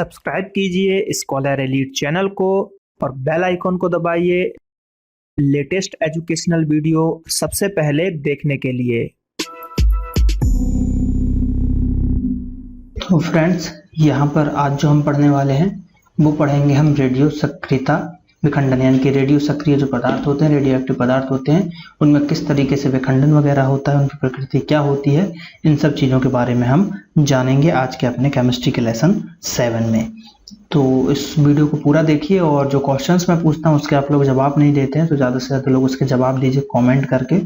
Subscribe कीजिए scholar elite channel को और बेल आइकॉन को दबाइए लेटेस्ट एजुकेशनल वीडियो सबसे पहले देखने के लिए। तो फ्रेंड्स, यहाँ पर आज जो हम पढ़ने वाले हैं वो पढ़ेंगे हम रेडियो सक्रियता विखंडन, यानी कि रेडियो सक्रिय जो पदार्थ होते हैं, रेडियो एक्टिव पदार्थ होते हैं, उनमें किस तरीके से विखंडन वगैरह होता है, उनकी प्रकृति क्या होती है, इन सब चीज़ों के बारे में हम जानेंगे आज के अपने केमिस्ट्री के लेसन 7 में। तो इस वीडियो को पूरा देखिए और जो क्वेश्चंस मैं पूछता हूँ उसके आप लोग जवाब नहीं देते हैं तो ज़्यादा से ज़्यादा लोग उसके जवाब दीजिए कमेंट करके,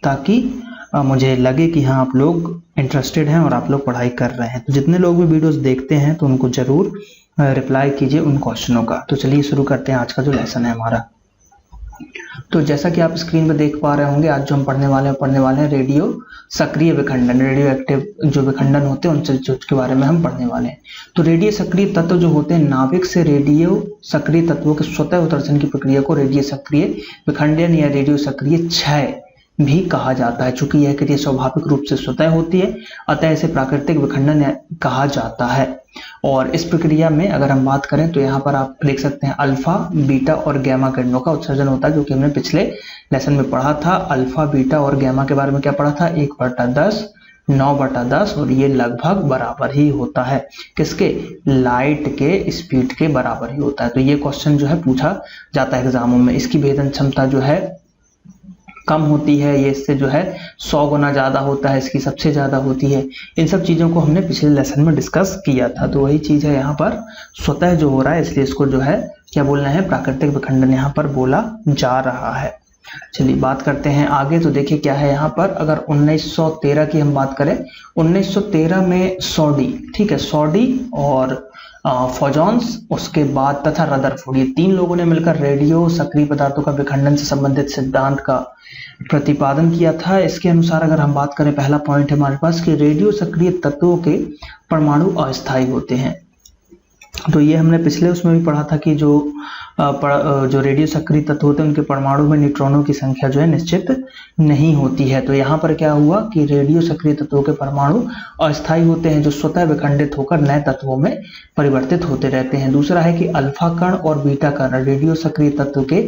ताकि मुझे लगे कि हाँ आप लोग इंटरेस्टेड हैं और आप लोग पढ़ाई कर रहे हैं। तो जितने लोग भी वीडियोस देखते हैं तो उनको जरूर रिप्लाई कीजिए उन क्वेश्चनों का। तो चलिए शुरू करते हैं आज का जो लेसन है हमारा। तो जैसा कि आप स्क्रीन पर देख पा रहे होंगे, आज जो हम पढ़ने वाले हैं रेडियो सक्रिय विखंडन, रेडियो एक्टिव जो विखंडन होते हैं उनसे के बारे में हम पढ़ने वाले हैं। तो रेडियो सक्रिय तत्व जो होते हैं, नाभिक से रेडियो सक्रिय तत्वों के स्वतः उत्सर्जन की प्रक्रिया को रेडियो सक्रिय विखंडन या रेडियो सक्रिय क्षय भी कहा जाता है। चूंकि यह क्रिया स्वाभाविक रूप से स्वतः होती है, अतः इसे प्राकृतिक विखंडन कहा जाता है। और इस प्रक्रिया में अगर हम बात करें तो यहाँ पर आप देख सकते हैं अल्फा, बीटा और गैमा किरणों का उत्सर्जन होता है, जो कि हमने पिछले लेसन में पढ़ा था। अल्फा, बीटा और गैमा के बारे में क्या पढ़ा था, 1/10, 9/10, और ये लगभग बराबर ही होता है किसके, लाइट के स्पीड के बराबर ही होता है। तो ये क्वेश्चन जो है पूछा जाता है एग्जामों में। इसकी भेदन क्षमता जो है कम होती है, ये इससे जो है 100 गुना ज्यादा होता है, इसकी सबसे ज्यादा होती है। इन सब चीजों को हमने पिछले लेसन में डिस्कस किया था। तो वही चीज है यहाँ पर स्वतः जो हो रहा है, इसलिए इसको जो है क्या बोलना है, प्राकृतिक विखंडन यहाँ पर बोला जा रहा है। चलिए बात करते हैं आगे। तो देखिए क्या है यहाँ पर, अगर 1913 की हम बात करें, 1913 में सॉडी, ठीक है, सॉडी और फॉजॉन्स, उसके बाद तथा रदरफोर्ड, ये 3 लोगों ने मिलकर रेडियो सक्रिय पदार्थों का विखंडन से संबंधित सिद्धांत का प्रतिपादन किया था। इसके अनुसार अगर हम बात करें, पहला पॉइंट है हमारे पास कि रेडियो सक्रिय तत्वों के परमाणु अस्थायी होते हैं। तो ये हमने पिछले उसमें भी पढ़ा था कि जो रेडियो सक्रिय तत्व होते हैं उनके परमाणु में न्यूट्रॉनों की संख्या जो है निश्चित नहीं होती है। तो यहाँ पर क्या हुआ कि रेडियो सक्रिय तत्वों के परमाणु अस्थायी होते हैं, जो स्वतः विखंडित होकर नए तत्वों में परिवर्तित होते रहते हैं। दूसरा है कि अल्फा कण और बीटा कण रेडियो सक्रिय तत्व के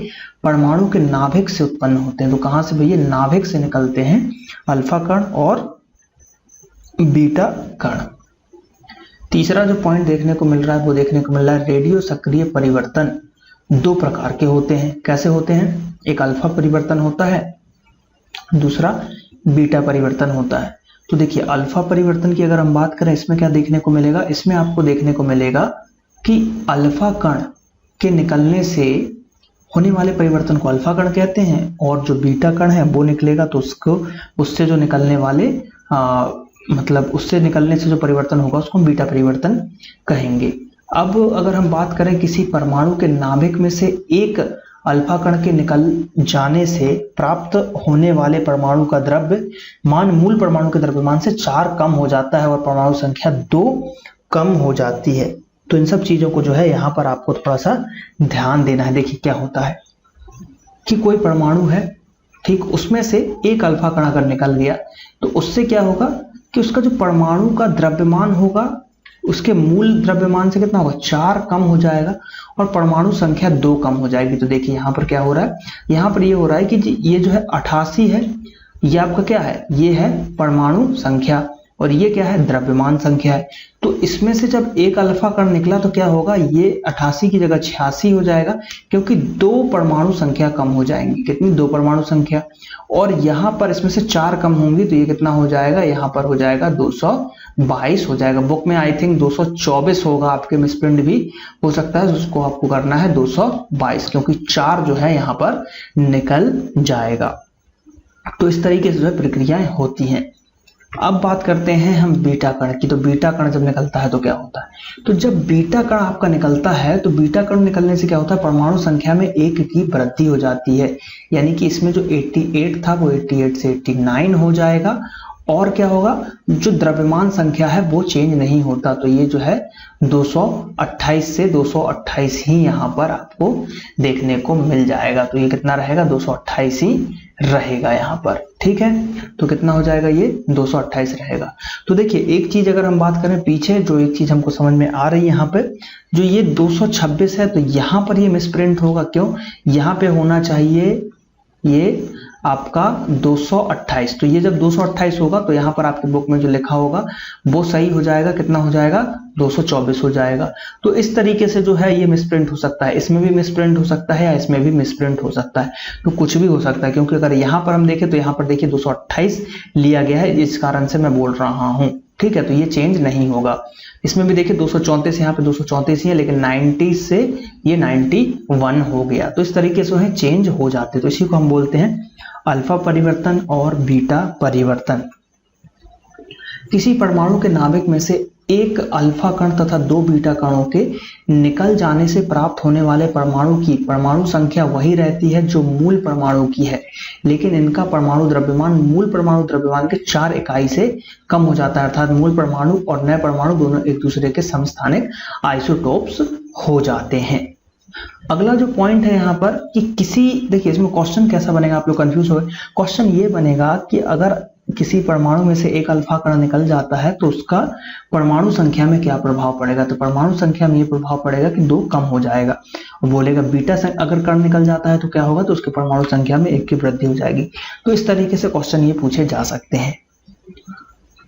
परमाणु के नाभिक से उत्पन्न होते हैं। तो कहाँ से भैया, नाभिक से निकलते हैं अल्फा कण और बीटा कण। तीसरा जो पॉइंट देखने को मिल रहा है वो देखने को मिल रहा है रेडियो सक्रिय परिवर्तन 2 प्रकार के होते हैं। कैसे होते हैं, एक अल्फा परिवर्तन होता है, दूसरा बीटा परिवर्तन होता है। तो देखिए अल्फा परिवर्तन की अगर हम बात करें, इसमें क्या देखने को मिलेगा, इसमें आपको देखने को मिलेगा कि अल्फा कण के निकलने से होने वाले परिवर्तन को अल्फा कण कहते हैं, और जो बीटा कण है वो निकलेगा तो उससे जो निकलने वाले मतलब उससे निकलने से जो परिवर्तन होगा उसको हम बीटा परिवर्तन कहेंगे। अब अगर हम बात करें किसी परमाणु के नाभिक में से एक अल्फा कण के निकल जाने से प्राप्त होने वाले परमाणु का द्रव्यमान मूल परमाणु के द्रव्यमान से 4 कम हो जाता है और परमाणु संख्या 2 कम हो जाती है। तो इन सब चीजों को जो है यहाँ पर आपको थोड़ा सा ध्यान देना है। देखिए क्या होता है कि कोई परमाणु है, ठीक, उसमें से एक अल्फा कण अगर निकल गया तो उससे क्या होगा कि उसका जो परमाणु का द्रव्यमान होगा उसके मूल द्रव्यमान से कितना होगा, 4 कम हो जाएगा और परमाणु संख्या 2 कम हो जाएगी। तो देखिए यहाँ पर क्या हो रहा है, यहाँ पर ये हो रहा है कि ये जो है 88 है, ये आपका क्या है, ये है परमाणु संख्या और ये क्या है, द्रव्यमान संख्या है। तो इसमें से जब एक अल्फा कण निकला तो क्या होगा, ये 88 की जगह 86 हो जाएगा, क्योंकि 2 परमाणु संख्या कम हो जाएंगी। कितनी, 2 परमाणु संख्या, और यहाँ पर इसमें से 4 कम होंगी तो ये कितना हो जाएगा, यहाँ पर हो जाएगा 222 हो जाएगा। बुक में आई थिंक 224 होगा, आपके मिसप्रिंट भी हो सकता है, उसको आपको करना है 222, क्योंकि 4 जो है यहाँ पर निकल जाएगा। तो इस तरीके से जो प्रक्रियाएं होती हैं। अब बात करते हैं हम बीटा कण की। तो बीटा कण जब निकलता है तो क्या होता है, तो जब बीटा कण आपका निकलता है तो बीटा कण निकलने से क्या होता है, परमाणु संख्या में 1 की वृद्धि हो जाती है, यानी कि इसमें जो 88 था वो 88 से 89 हो जाएगा और क्या होगा, जो द्रव्यमान संख्या है वो चेंज नहीं होता। तो ये जो है 228 से 228 ही यहाँ पर आपको देखने को मिल जाएगा। तो ये कितना रहेगा, 228 ही रहेगा यहाँ पर। ठीक है, तो कितना हो जाएगा, ये 228 रहेगा। तो देखिए एक चीज अगर हम बात करें पीछे, जो एक चीज हमको समझ में आ रही है यहाँ पे, जो ये 226 है तो यहाँ पर ये मिसप्रिंट होगा। क्यों, यहाँ पे होना चाहिए ये आपका 228। तो ये जब 228 होगा तो यहाँ पर आपके बुक में जो लिखा होगा वो सही हो जाएगा। कितना हो जाएगा, 224 हो जाएगा। तो इस तरीके से जो है ये मिसप्रिंट हो सकता है, इसमें भी मिसप्रिंट हो सकता है या इसमें भी मिसप्रिंट हो सकता है। तो कुछ भी हो सकता है, क्योंकि अगर यहाँ पर हम देखें तो यहाँ पर देखिए 228 लिया गया है, इस कारण से मैं बोल रहा हूँ। ठीक है, तो ये चेंज नहीं होगा। इसमें भी देखिए 234, यहाँ पे 234 ही है, लेकिन 90 से ये 91 हो गया। तो इस तरीके से है चेंज हो जाते हैं। तो इसी को हम बोलते हैं अल्फा परिवर्तन और बीटा परिवर्तन। किसी परमाणु के नाभिक में से एक अल्फा कण तथा 2 बीटा कणों के निकल जाने से प्राप्त होने वाले परमाणु की परमाणु संख्या वही रहती है जो मूल परमाणु की है, लेकिन इनका परमाणु द्रव्यमान मूल परमाणु द्रव्यमान के 4 इकाई से कम हो जाता है। अर्थात मूल परमाणु और नए परमाणु दोनों एक दूसरे के समस्थानिक आइसोटोप्स हो जाते हैं। अगला जो पॉइंट है यहाँ पर कि देखिए इसमें क्वेश्चन कैसा बनेगा, आप लोग कंफ्यूज हो गए। क्वेश्चन ये बनेगा कि अगर किसी परमाणु में से एक अल्फा कण निकल जाता है तो उसका परमाणु संख्या में क्या प्रभाव पड़ेगा। तो परमाणु संख्या में ये प्रभाव पड़ेगा कि 2 कम हो जाएगा। बोलेगा बीटा अगर कण निकल जाता है तो क्या होगा, तो उसके परमाणु संख्या में 1 की वृद्धि हो जाएगी। तो इस तरीके से क्वेश्चन ये पूछे जा सकते हैं।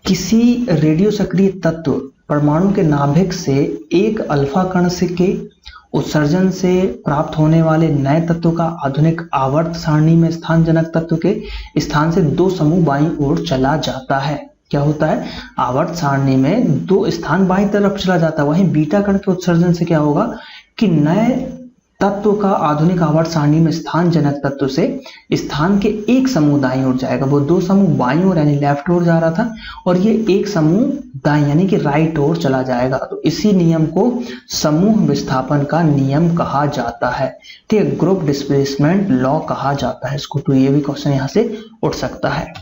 किसी रेडियो सक्रिय तत्व परमाणु के नाभिक से एक अल्फा कण से के उत्सर्जन से प्राप्त होने वाले नए तत्व का आधुनिक आवर्त सारणी में स्थानजनक तत्व के स्थान से 2 समूह बाईं ओर चला जाता है। क्या होता है, आवर्त सारणी में 2 स्थान बाईं तरफ चला जाता है। वहीं बीटा कण के उत्सर्जन से क्या होगा कि नए तत्व का आधुनिक आवर्त सारणी में स्थानजनक तत्व से स्थान के एक समूह दाईं ओर जाएगा। वो 2 समूह बाईं ओर यानी लेफ्ट ओर जा रहा था और ये एक समूह दाईं यानी कि राइट ओर चला जाएगा। तो इसी नियम को समूह विस्थापन का नियम कहा जाता है। ठीक है, ग्रुप डिस्प्लेसमेंट लॉ कहा जाता है इसको। तो ये भी क्वेश्चन यहाँ से उठ सकता है।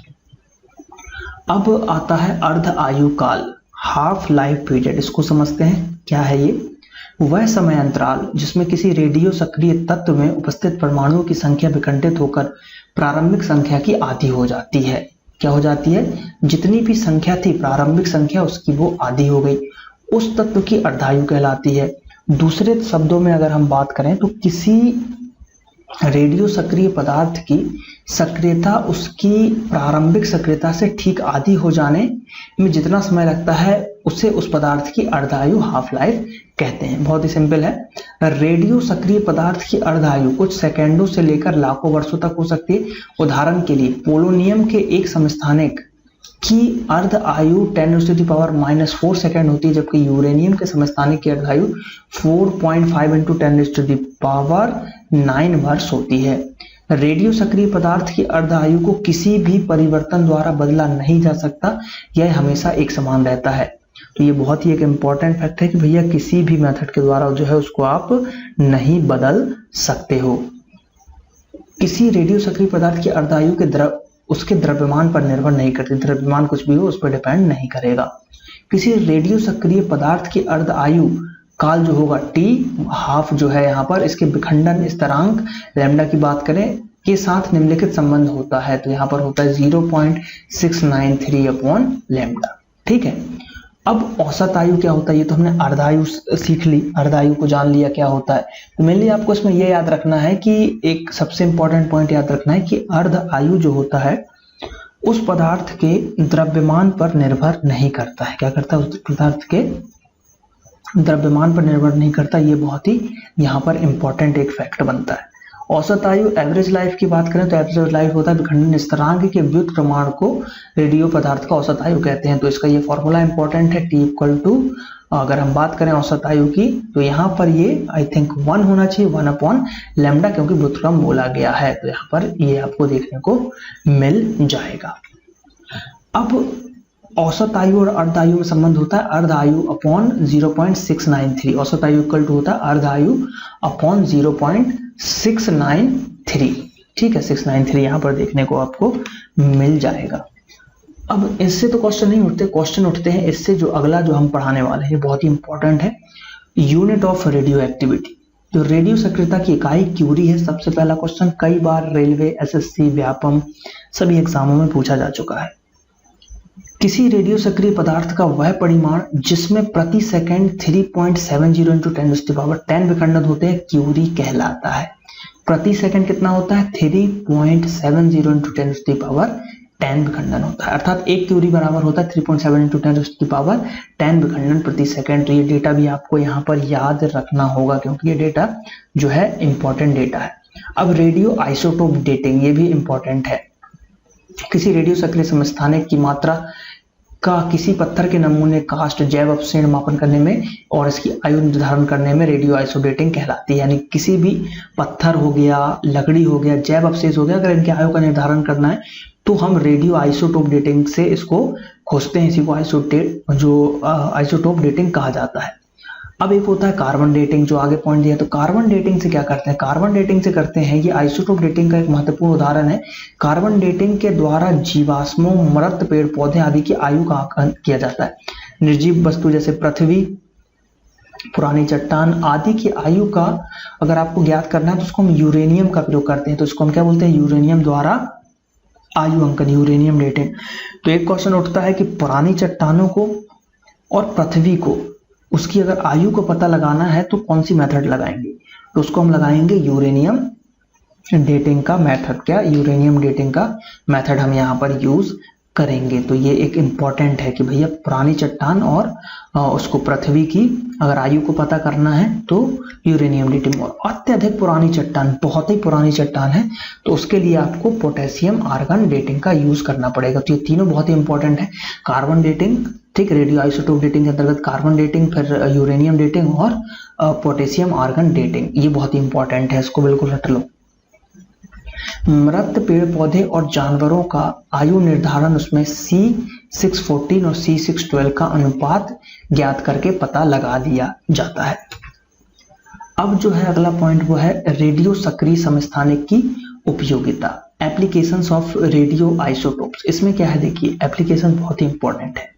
अब आता है अर्ध आयु काल, हाफ लाइफ पीरियड। इसको समझते हैं क्या है ये। वह समय अंतराल जिसमें किसी रेडियो सक्रिय तत्व में उपस्थित परमाणुओं की संख्या विखंडित होकर प्रारंभिक संख्या की आधी हो जाती है। क्या हो जाती है, जितनी भी संख्या थी प्रारंभिक संख्या उसकी वो आधी हो गई, उस तत्व की अर्धायु कहलाती है। दूसरे शब्दों में अगर हम बात करें तो किसी रेडियो सक्रिय पदार्थ की सक्रियता उसकी प्रारंभिक सक्रियता से ठीक आधी हो जाने में जितना समय लगता है उसे उस पदार्थ की अर्धायु हाफ लाइफ कहते हैं। बहुत ही सिंपल है। रेडियो सक्रिय पदार्थ की अर्धायु कुछ सेकेंडों से लेकर लाखों वर्षों तक हो सकती है। उदाहरण के लिए पोलोनियम के एक समस्थानिक की अर्ध आयु 10⁻⁻⁴ सेकेंड होती है, जबकि यूरेनियम के समस्थानिक की अर्धायु 4.5 × 10⁻9 वर्ष होती है। रेडियो सक्रिय पदार्थ की अर्धायु को किसी भी परिवर्तन द्वारा बदला नहीं जा सकता, यह हमेशा एक समान रहता है। तो ये बहुत ही एक इंपॉर्टेंट फैक्ट है कि भैया किसी भी मेथड के द्वारा जो है उसको आप नहीं बदल सकते हो। किसी रेडियो सक्रिय पदार्थ की अर्धायु के उसके द्रव्यमान पर निर्भर नहीं करती। द्रव्यमान कुछ भी हो उस पर डिपेंड नहीं करेगा। किसी रेडियो सक्रिय पदार्थ की अर्ध आयु काल जो होगा टी हाफ जो है यहाँ पर इसके विखंडन स्थिरांक लैम्डा की बात करें के साथ निम्नलिखित संबंध होता है। तो यहाँ पर होता है 0.693 अपॉन लैम्डा। ठीक है, अब औसत आयु क्या होता है, ये तो हमने अर्धायु सीख ली, अर्धायु को जान लिया क्या होता है। तो मेनली आपको इसमें ये याद रखना है कि एक सबसे इंपॉर्टेंट पॉइंट याद रखना है कि अर्ध आयु जो होता है उस पदार्थ के द्रव्यमान पर निर्भर नहीं करता है। क्या करता है, उस पदार्थ के द्रव्यमान पर निर्भर नहीं करता। ये बहुत ही यहाँ पर इंपॉर्टेंट एक फैक्ट बनता है। औसत आयु एवरेज लाइफ की बात करें तो एवरेज लाइफ होता है विखंडन स्थिरांक के व्युत्क्रम प्रमाण को रेडियो पदार्थ का औसत आयु कहते हैं। तो इसका ये फॉर्मूला इंपॉर्टेंट है, T = अगर हम बात करें औसत आयु की तो यहाँ पर ये आई थिंक 1 होना चाहिए, 1 अपॉन लैम्डा, क्योंकि व्युत्क्रम बोला गया है। तो यहाँ पर ये आपको देखने को मिल जाएगा। अब औसत आयु और अर्ध आयु में संबंध होता है अर्ध आयु अपॉन 0.693। औसत आयु इक्वल टू होता है अर्ध आयु अपॉन 0.693। ठीक है, 693 यहाँ पर देखने को आपको मिल जाएगा। अब इससे तो क्वेश्चन नहीं उठते, क्वेश्चन उठते हैं इससे जो अगला जो हम पढ़ाने वाले हैं, बहुत ही इंपॉर्टेंट है, यूनिट ऑफ रेडियो एक्टिविटी। जो रेडियो सक्रियता की इकाई क्यूरी है, सबसे पहला क्वेश्चन कई बार रेलवे, एसएससी, व्यापम सभी एग्जामों में पूछा जा चुका है। किसी रेडियो सक्रिय पदार्थ का वह परिमाण जिसमें प्रति सेकंड 3.70 × 10⁻10 विखंडन होते हैं क्यूरी कहलाता है। प्रति सेकंड कितना होता है? 3.70 × 10⁻10 विखंडन होता है, अर्थात एक क्यूरी बराबर होता है 3.7 × 10⁻10 विखंडन प्रति सेकंड। तो ये डेटा भी आपको यहाँ पर याद रखना होगा क्योंकि ये डेटा जो है इंपॉर्टेंट डेटा है। अब रेडियो आइसोटोप डेटिंग, ये भी इंपॉर्टेंट है। किसी रेडियो सक्रिय समस्थानिक की मात्रा का किसी पत्थर के नमूने, कास्ट, जैव अपक्षय मापन करने में और इसकी आयु निर्धारण करने में रेडियो आइसोडेटिंग कहलाती है। यानी किसी भी पत्थर हो गया, लकड़ी हो गया, जैव अपक्षय हो गया, अगर इनके आयु का निर्धारण करना है तो हम रेडियो आइसोटोप डेटिंग से इसको खोजते हैं। इसी को आइसोटोप डेटिंग कहा जाता है। अब एक होता है कार्बन डेटिंग, जो आगे पॉइंट दिया। तो कार्बन डेटिंग से क्या करते हैं? कार्बन डेटिंग से करते हैं, ये आइसोटोप डेटिंग का एक महत्वपूर्ण उदाहरण है। कार्बन डेटिंग के द्वारा जीवाश्मों, मृत पेड़ पौधे आदि की आयु का आकलन किया जाता है। निर्जीव वस्तु जैसे पृथ्वी, पुरानी चट्टान आदि की आयु का अगर आपको ज्ञात करना है तो उसको हम यूरेनियम का प्रयोग करते हैं। तो इसको हम क्या बोलते हैं? यूरेनियम द्वारा आयु अंकन, यूरेनियम डेटिंग। तो एक क्वेश्चन उठता है कि पुरानी चट्टानों को और पृथ्वी को, उसकी अगर आयु को पता लगाना है तो कौन सी मेथड लगाएंगे? तो उसको हम लगाएंगे यूरेनियम डेटिंग का मेथड। क्या? यूरेनियम डेटिंग का मेथड हम यहाँ पर यूज करेंगे। तो ये एक इंपॉर्टेंट है कि भैया पुरानी चट्टान और उसको पृथ्वी की अगर आयु को पता करना है तो यूरेनियम डेटिंग। और अत्यधिक पुरानी चट्टान, बहुत ही पुरानी चट्टान है तो उसके लिए आपको पोटेशियम आर्गन डेटिंग का यूज करना पड़ेगा। तो ये तीनों बहुत ही इंपॉर्टेंट है। कार्बन डेटिंग, ठीक, रेडियो आइसोटोप डेटिंग के अंतर्गत कार्बन डेटिंग, फिर यूरेनियम डेटिंग और पोटेशियम आर्गन डेटिंग, ये बहुत ही इंपॉर्टेंट है, इसको बिल्कुल रट लो। मृत पेड़ पौधे और जानवरों का आयु निर्धारण उसमें C614 और C612 का अनुपात ज्ञात करके पता लगा दिया जाता है। अब जो है अगला पॉइंट वो है रेडियो सक्रिय समस्थानिक की उपयोगिता, एप्लीकेशंस ऑफ रेडियो आइसोटोप्स। इसमें क्या है? देखिए, एप्लीकेशन बहुत ही इंपॉर्टेंट है।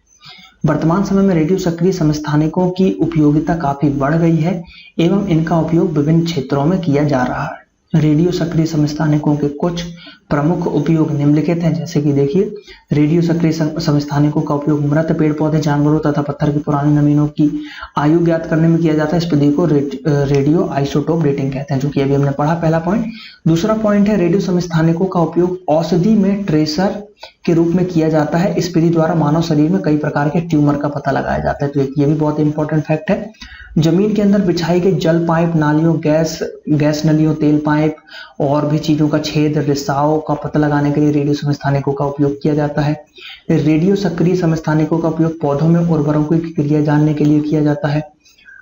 वर्तमान समय में रेडियो सक्रिय समस्थानिकों की उपयोगिता काफी बढ़ गई है एवं इनका उपयोग विभिन्न क्षेत्रों में किया जा रहा है। रेडियो सक्रिय समस्थानिकों के कुछ प्रमुख उपयोग निम्नलिखित हैं, जैसे कि देखिए, रेडियो सक्रिय समस्थानिकों का उपयोग मृत पेड़ पौधे, जानवरों तथा पत्थर की पुरानी नमूनों की आयु ज्ञात करने में किया जाता है। इस विधि को रेडियो आइसोटोप डेटिंग कहते हैं, जो कि अभी हमने पढ़ा, पहला पॉइंट। दूसरा पॉइंट है रेडियो समस्थानिकों का उपयोग औषधि में ट्रेसर के रूप में किया जाता है। इस विधि द्वारा मानव शरीर में कई प्रकार के ट्यूमर का पता लगाया जाता है। तो ये भी बहुत इंपॉर्टेंट फैक्ट है। जमीन के अंदर बिछाई गई जल पाइप, नालियों, गैस नलियों, तेल पाइप और भी चीजों का छेद, रिसाव का पता लगाने के लिए रेडियो समस्थानिकों का उपयोग किया जाता है। रेडियो सक्रिय समस्थानिकों का उपयोग पौधों में उर्वरकों की क्रिया जानने के लिए किया जाता है।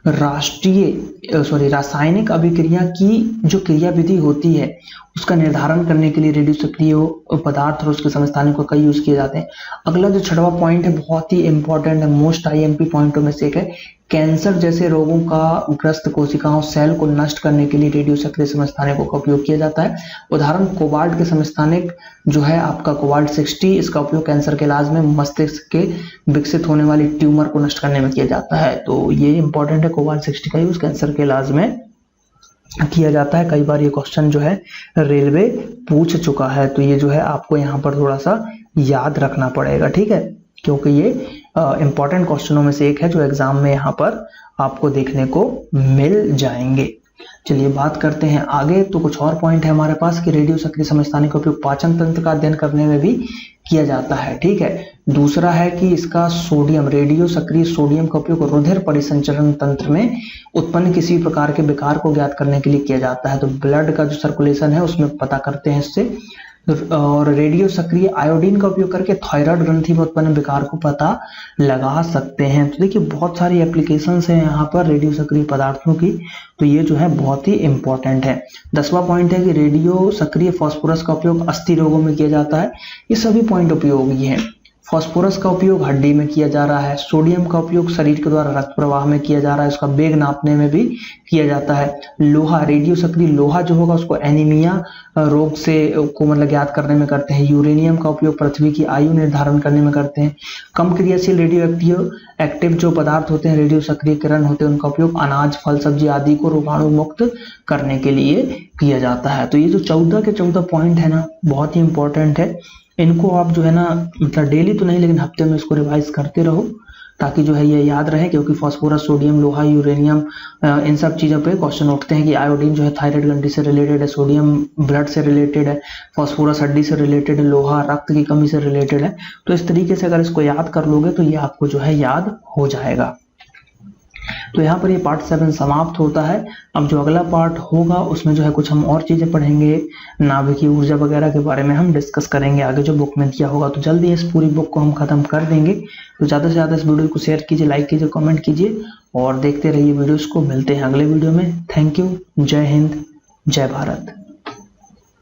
रासायनिक अभिक्रिया की जो क्रिया विधि होती है उसका निर्धारण करने के लिए रेडियो सक्रिय पदार्थ और उसके समस्थानिकों का यूज किए जाते हैं। अगला जो छठवां पॉइंट है बहुत ही इंपॉर्टेंट है, मोस्ट आईएमपी पॉइंटों में से एक है। कैंसर जैसे रोगों का ग्रस्त कोशिकाओं, सेल को नष्ट करने के लिए रेडियो सक्रिय समस्थानिकों का उपयोग किया जाता है। उदाहरण कोबाल्ट के समस्थानिक जो है आपका कोबाल्ट 60, इसका उपयोग कैंसर के इलाज में मस्तिष्क के विकसित होने वाली ट्यूमर को नष्ट करने में किया जाता है। तो ये इंपॉर्टेंट है, कोबाल्ट 60 का यूज कैंसर के इलाज में किया जाता है। कई बार ये क्वेश्चन जो है रेलवे पूछ चुका है, तो ये जो है आपको यहाँ पर थोड़ा सा याद रखना पड़ेगा, ठीक है, क्योंकि ये इंपॉर्टेंट क्वेश्चनों में से एक है जो एग्जाम में यहाँ पर आपको देखने को मिल जाएंगे। चलिए बात करते हैं आगे। तो कुछ और पॉइंट है हमारे पास कि रेडियो सक्रिय समस्थानिक का उपयोग पाचन तंत्र का अध्ययन करने में भी किया जाता है, ठीक है। दूसरा है कि इसका सोडियम, रेडियो सक्रिय सोडियम का उपयोग रुधिर परिसंचरण तंत्र में उत्पन्न किसी प्रकार के विकार को ज्ञात करने के लिए किया जाता है। तो ब्लड का जो सर्कुलेशन है उसमें पता करते हैं इससे। और रेडियो सक्रिय आयोडीन का उपयोग करके थायराइड ग्रंथि में उत्पन्न विकार को पता लगा सकते हैं। तो देखिए बहुत सारी एप्लीकेशंस हैं यहाँ पर रेडियो सक्रिय पदार्थों की, तो ये जो है बहुत ही इंपॉर्टेंट है। 10वां पॉइंट है कि रेडियो सक्रिय फास्फोरस का उपयोग अस्थि रोगों में किया जाता है। ये सभी पॉइंट उपयोगी हैं। फास्फोरस का उपयोग हड्डी में किया जा रहा है, सोडियम का उपयोग शरीर के द्वारा रक्त प्रवाह में किया जा रहा है, उसका वेग नापने में भी किया जाता है। लोहा, रेडियो सक्रिय लोहा जो होगा उसको एनीमिया रोग से को मतलब ज्ञात करने में करते हैं। यूरेनियम का उपयोग पृथ्वी की आयु निर्धारण करने में करते हैं। कम क्रियाशील रेडियो एक्टिव जो पदार्थ होते हैं, रेडियो सक्रिय किरण होते हैं, उनका उपयोग अनाज, फल, सब्जी आदि को रोगाणु मुक्त करने के लिए किया जाता है। तो ये जो 14 के 14 पॉइंट है ना, बहुत ही इंपॉर्टेंट है। इनको आप जो है ना मतलब डेली तो नहीं लेकिन हफ्ते में इसको रिवाइज करते रहो ताकि जो है ये याद रहे, क्योंकि फास्फोरस, सोडियम, लोहा, यूरेनियम इन सब चीज़ों पे क्वेश्चन उठते हैं कि आयोडीन जो है थायराइड ग्रंथि से रिलेटेड है, सोडियम ब्लड से रिलेटेड है, फास्फोरस हड्डी से रिलेटेड है, लोहा रक्त की कमी से रिलेटेड है। तो इस तरीके से अगर इसको याद कर लोगे तो ये आपको जो है याद हो जाएगा। तो यहाँ पर ये पार्ट 7 समाप्त होता है। अब जो अगला पार्ट होगा उसमें जो है कुछ हम और चीज़ें पढ़ेंगे, नाभिकीय ऊर्जा वगैरह के बारे में हम डिस्कस करेंगे आगे जो बुक में दिया होगा। तो जल्दी इस पूरी बुक को हम खत्म कर देंगे। तो ज़्यादा से ज़्यादा इस वीडियो को शेयर कीजिए, लाइक कीजिए, कमेंट कीजिए और देखते रहिए वीडियोज़ को। मिलते हैं अगले वीडियो में। Thank you. जय हिंद, जय भारत।